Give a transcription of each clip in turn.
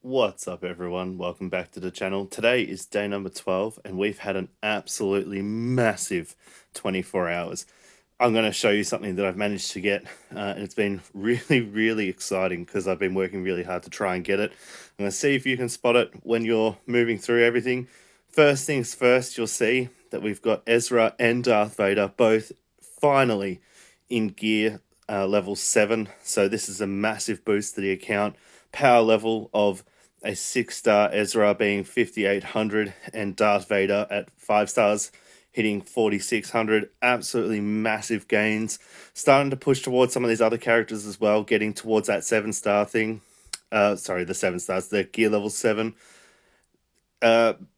What's up, everyone? Welcome back to the channel. Today is day number 12 and we've had an absolutely massive 24 hours. I'm going to show you something that I've managed to get, and it's been really exciting because I've been working really hard to try and get it. I'm going to see if you can spot it when you're moving through everything. First things first, you'll see that we've got Ezra and Darth Vader both finally in gear level 7. So this is a massive boost to the account. Power level of a 6-star Ezra being 5,800 and Darth Vader at 5 stars hitting 4,600. Absolutely massive gains. Starting to push towards some of these other characters as well, getting towards that 7-star thing. Sorry, the 7 stars, the gear level 7.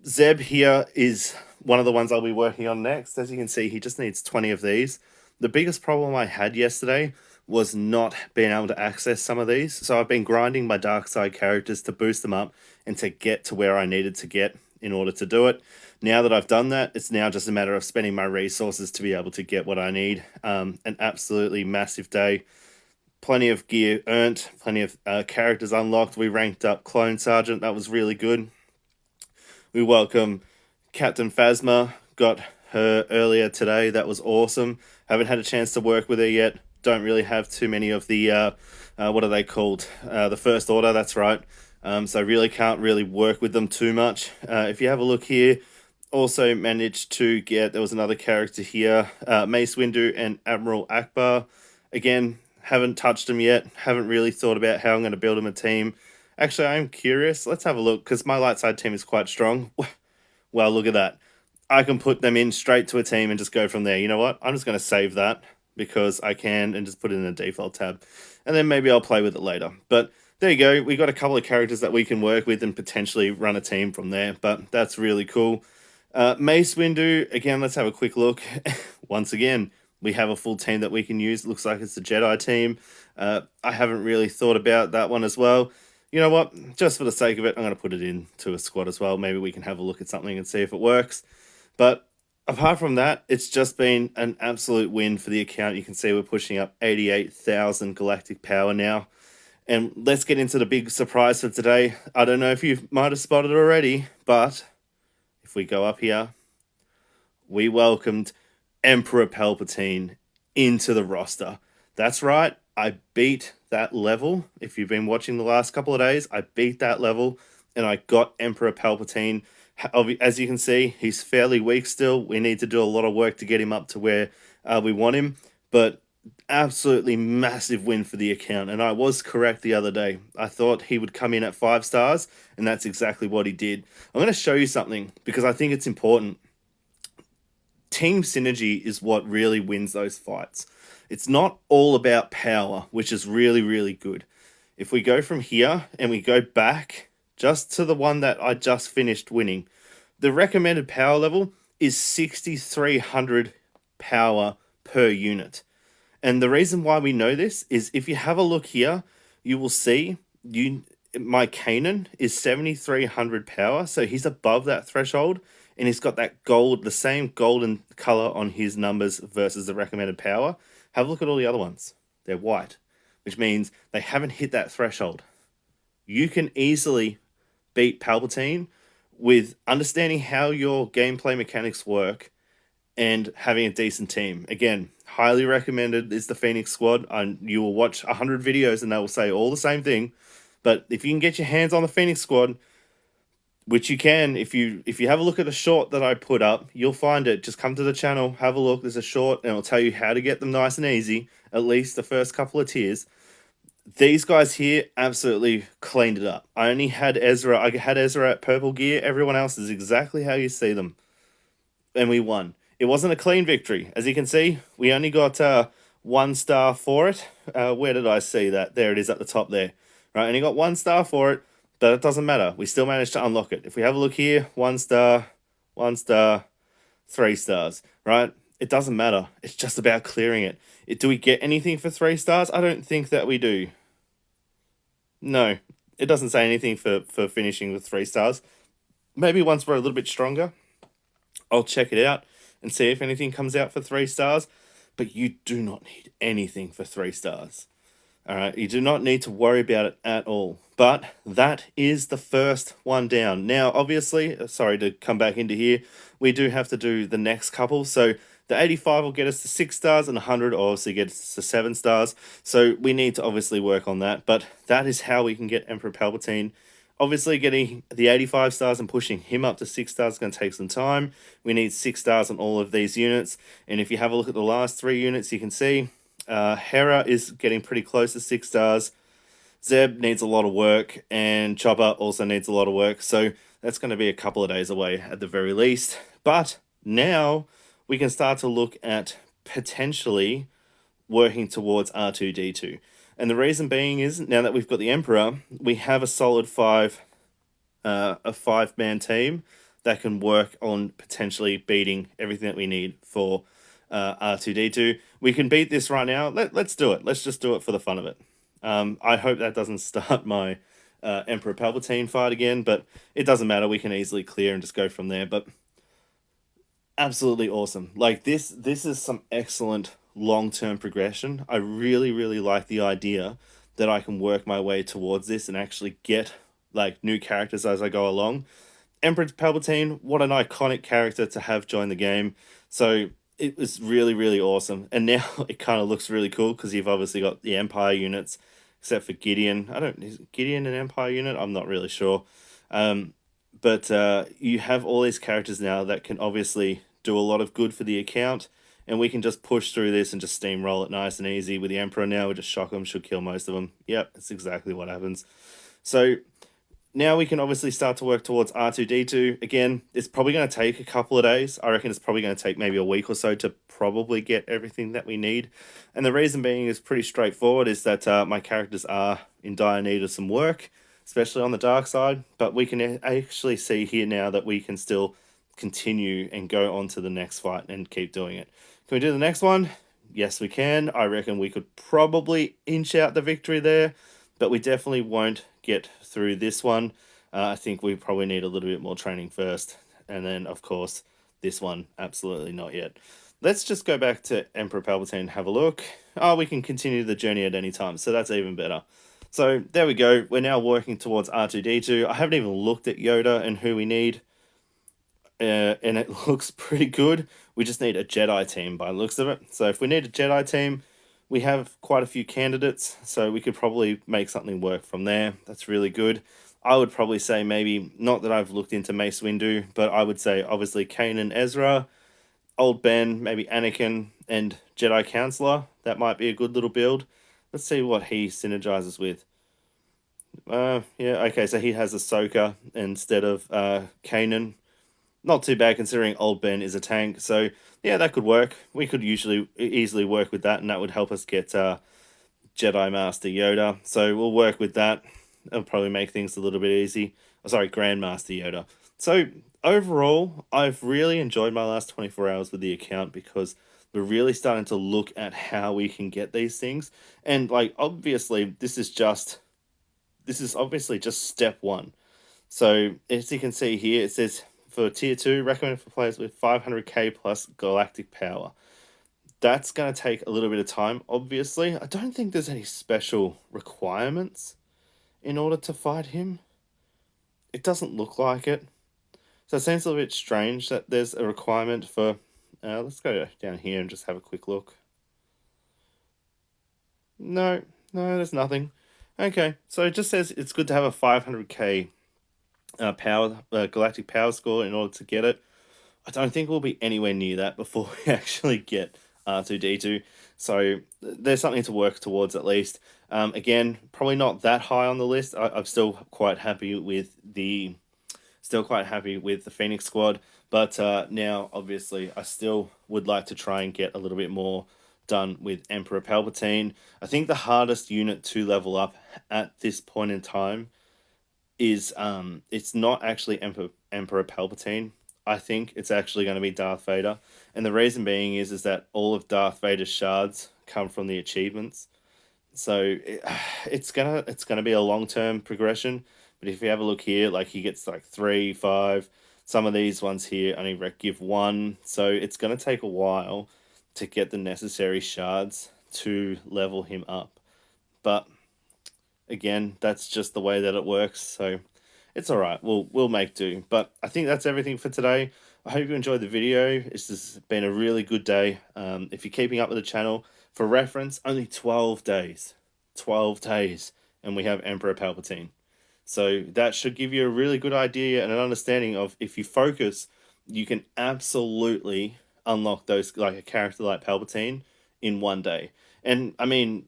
Zeb here is one of the ones I'll be working on next. As you can see, he just needs 20 of these. The biggest problem I had yesterday was not being able to access some of these. So I've been grinding my dark side characters to boost them up and to get to where I needed to get in order to do it. Now that I've done that, it's now just a matter of spending my resources to be able to get what I need. An absolutely massive day. Plenty of gear earned, plenty of characters unlocked. We ranked up Clone Sergeant. That was really good. We welcome Captain Phasma. Got her earlier today. That was awesome. Haven't had a chance to work with her yet. Don't really have too many of the, what are they called? The First Order, that's right. So really can't really work with them too much. If you have a look here, also managed to get, there was another character here, Mace Windu and Admiral Akbar. Again, haven't touched them yet. Haven't really thought about how I'm going to build them a team. Actually, I'm curious. Let's have a look, because my light side team is quite strong. Well, look at that. I can put them in straight to a team and just go from there. You know what? I'm just going to save that because I can and just put it in a default tab. And then maybe I'll play with it later. But there you go. We got a couple of characters that we can work with and potentially run a team from there. But that's really cool. Mace Windu, again, let's have a quick look. Once again, we have a full team that we can use. It looks like it's a Jedi team. I haven't really thought about that one as well. You know what? Just for the sake of it, I'm going to put it into a squad as well. Maybe we can have a look at something and see if it works. But apart from that, it's just been an absolute win for the account. You can see we're pushing up 88,000 galactic power now. And let's get into the big surprise for today. I don't know if you might have spotted it already, but if we go up here, we welcomed Emperor Palpatine into the roster. That's right, I beat that level. If you've been watching the last couple of days, I beat that level and I got Emperor Palpatine. As you can see, he's fairly weak still. We need to do a lot of work to get him up to where we want him, but absolutely massive win for the account. And I was correct the other day. I thought he would come in at 5 stars, and that's exactly what he did. I'm going to show you something because I think it's important. Team synergy is what really wins those fights. It's not all about power, which is really good. If we go from here and we go back just to the one that I just finished winning, the recommended power level is 6,300 power per unit. And the reason why we know this is if you have a look here, you will see my Kanan is 7,300 power, so he's above that threshold, and he's got that gold, the same golden color on his numbers versus the recommended power. Have a look at all the other ones. They're white, which means they haven't hit that threshold. You can easily beat Palpatine with understanding how your gameplay mechanics work and having a decent team. Again, highly recommended is the Phoenix Squad. And you will watch 100 videos and they will say all the same thing. But if you can get your hands on the Phoenix Squad, which you can, if you have a look at a short that I put up, you'll find it. Just come to the channel, have a look. There's a short, and it'll tell you how to get them nice and easy, at least the first couple of tiers. These guys here absolutely cleaned it up. I only had Ezra. I had Ezra at purple gear. Everyone else is exactly how you see them. And we won. It wasn't a clean victory. As you can see, we only got 1 star for it. Where did I see that? There it is at the top there. Right, only got 1 star for it. But it doesn't matter. We still managed to unlock it. If we have a look here, 1 star, 1 star, 3 stars, right? It doesn't matter. It's just about clearing it. Do we get anything for 3 stars? I don't think that we do. No, it doesn't say anything for finishing with 3 stars. Maybe once we're a little bit stronger, I'll check it out and see if anything comes out for 3 stars. But you do not need anything for 3 stars. All right, you do not need to worry about it at all. But that is the first one down. Now, obviously, sorry to come back into here, we do have to do the next couple. So the 85 will get us to 6 stars, and 100 obviously gets us to 7 stars. So we need to obviously work on that. But that is how we can get Emperor Palpatine. Obviously, getting the 85 stars and pushing him up to 6 stars is going to take some time. We need 6 stars on all of these units. And if you have a look at the last 3 units, you can see Hera is getting pretty close to 6 stars. Zeb needs a lot of work, and Chopper also needs a lot of work. So that's going to be a couple of days away at the very least. But now we can start to look at potentially working towards R2D2. And the reason being is, now that we've got the Emperor, we have a solid a 5-man team that can work on potentially beating everything that we need for R2D2. We can beat this right now. Let's do it. Let's just do it for the fun of it. I hope that doesn't start my Emperor Palpatine fight again, but it doesn't matter. We can easily clear and just go from there. But absolutely awesome. Like this is some excellent long-term progression. I really, really like the idea that I can work my way towards this and actually get like new characters as I go along. Emperor Palpatine, what an iconic character to have join the game. So it was really, really awesome. And now it kind of looks really cool because you've obviously got the Empire units, except for Gideon. Is Gideon an Empire unit? I'm not really sure. But you have all these characters now that can obviously do a lot of good for the account. And we can just push through this and just steamroll it nice and easy. With the Emperor now, we just shock them, should kill most of them. Yep, that's exactly what happens. So now we can obviously start to work towards R2D2. Again, it's probably going to take a couple of days. I reckon it's probably going to take maybe a week or so to probably get everything that we need. And the reason being is pretty straightforward, is that my characters are in dire need of some work, especially on the dark side. But we can actually see here now that we can still continue and go on to the next fight and keep doing it. Can we do the next one? Yes, we can. I reckon we could probably inch out the victory there, but we definitely won't get through this one. I think we probably need a little bit more training first. And then, of course, this one, absolutely not yet. Let's just go back to Emperor Palpatine and have a look. Oh, we can continue the journey at any time, so that's even better. So there we go. We're now working towards R2D2. I haven't even looked at Yoda and who we need. And it looks pretty good. We just need a Jedi team by the looks of it. So if we need a Jedi team, we have quite a few candidates, so we could probably make something work from there. That's really good. I would probably say maybe, not that I've looked into Mace Windu, but I would say obviously Kanan, Ezra, Old Ben, maybe Anakin, and Jedi Counselor. That might be a good little build. Let's see what he synergizes with. Yeah, okay, so he has Ahsoka instead of Kanan. Not too bad considering Old Ben is a tank. So yeah, that could work. We could easily work with that, and that would help us get Jedi Master Yoda. So we'll work with that. It'll probably make things a little bit easy. Oh, sorry, Grandmaster Yoda. So overall, I've really enjoyed my last 24 hours with the account because we're really starting to look at how we can get these things. And like obviously, this is obviously just step one. So as you can see here, it says for tier 2, recommended for players with 500k plus galactic power. That's going to take a little bit of time, obviously. I don't think there's any special requirements in order to fight him. It doesn't look like it. So it seems a little bit strange that there's a requirement for... let's go down here and just have a quick look. No, there's nothing. Okay, so it just says it's good to have a 500k galactic power score in order to get it. I don't think we'll be anywhere near that before we actually get R2D2. So there's something to work towards at least. Again, probably not that high on the list. I'm still quite happy with the Phoenix Squad, but now obviously I still would like to try and get a little bit more done with Emperor Palpatine. I think the hardest unit to level up at this point in time is it's not actually Emperor Palpatine. I think it's actually going to be Darth Vader, and the reason being is that all of Darth Vader's shards come from the achievements. So it's gonna be a long-term progression. But if you have a look here, like he gets like 3, 5. Some of these ones here only give 1. So it's gonna take a while to get the necessary shards to level him up. but again, that's just the way that it works. So it's all right. We'll make do. But I think that's everything for today. I hope you enjoyed the video. This has been a really good day. If you're keeping up with the channel, for reference, only 12 days. 12 days. And we have Emperor Palpatine. So that should give you a really good idea and an understanding of, if you focus, you can absolutely unlock those, like a character like Palpatine, in one day. And I mean,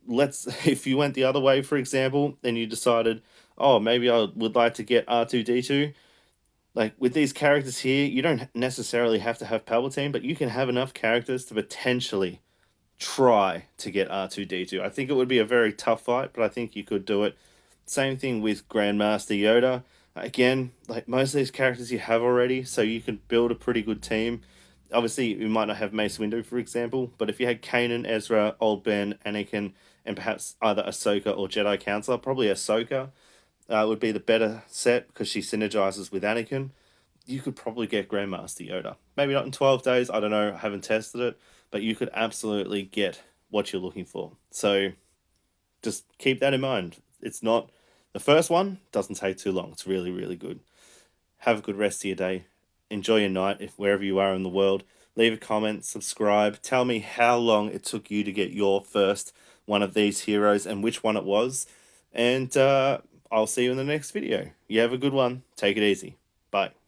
if you went the other way, for example, and you decided, oh, maybe I would like to get R2D2, like with these characters here, you don't necessarily have to have Palpatine, but you can have enough characters to potentially try to get R2D2. I think it would be a very tough fight, but I think you could do it. Same thing with Grandmaster Yoda. Again, like most of these characters you have already, so you can build a pretty good team. Obviously, you might not have Mace Windu, for example, but if you had Kanan, Ezra, Old Ben, Anakin, and perhaps either Ahsoka or Jedi Councilor, probably Ahsoka would be the better set because she synergizes with Anakin. You could probably get Grandmaster Yoda. Maybe not in 12 days, I don't know, I haven't tested it, but you could absolutely get what you're looking for. So just keep that in mind. It's not, the first one doesn't take too long. It's really, really good. Have a good rest of your day. Enjoy your night, if wherever you are in the world. Leave a comment, subscribe. Tell me how long it took you to get your first one of these heroes and which one it was. And I'll see you in the next video. You have a good one. Take it easy. Bye.